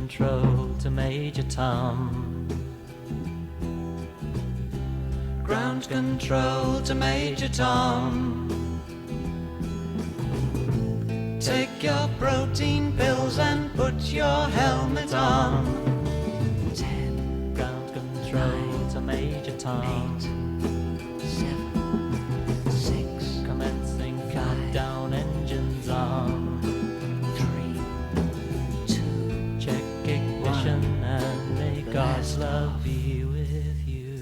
control to Major Tom. Ground control to Major Tom. Take your protein pills and put your helmet on. 10. Ground control to Major Tom. 8, 7, 6. Commencing countdown, engines on. 3, 2. Check ignition 1. And may God's love be with you.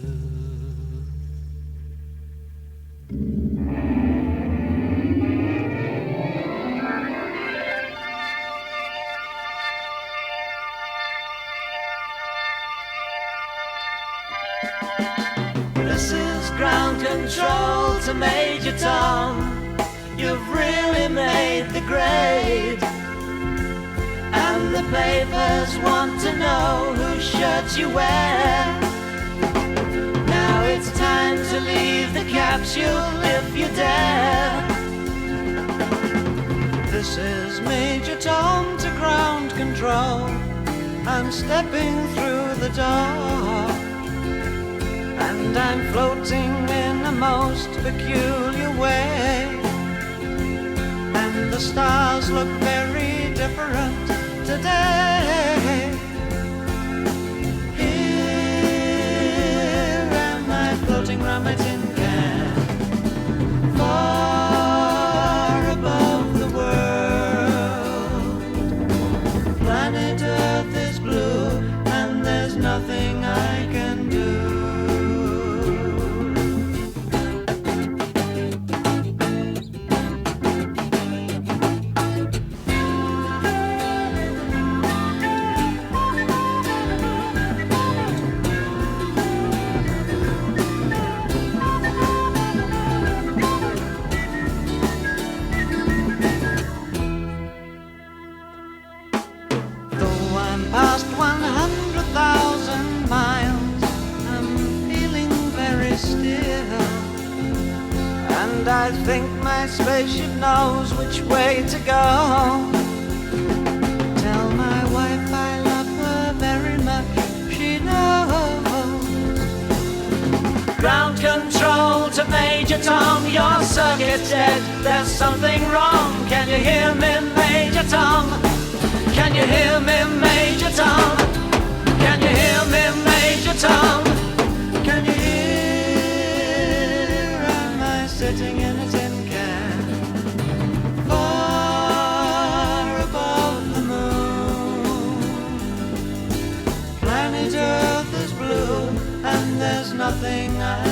This is ground control to Major Tom. You've really made the grade, and the papers want to know whose shirt you wear. Now it's time to leave the capsule if you dare. This is Major Tom to ground control. I'm stepping through the door, and I'm floating in a most peculiar way, and the stars look very different today. Here am I floating round my tin can, far above the world. Planet Earth is blue, and there's nothing I can do. Past 100,000 miles, I'm feeling very still, and I think my spaceship knows which way to go. Tell my wife I love her very much, she knows. Ground control to Major Tom, your circuit's dead, there's something wrong. Can you hear me, Major Tom? Can you hear me, Major Tom? Can you hear me, Major Tom? Can you hear? Am I sitting in a tin can, far above the moon? Planet Earth is blue, and there's nothing I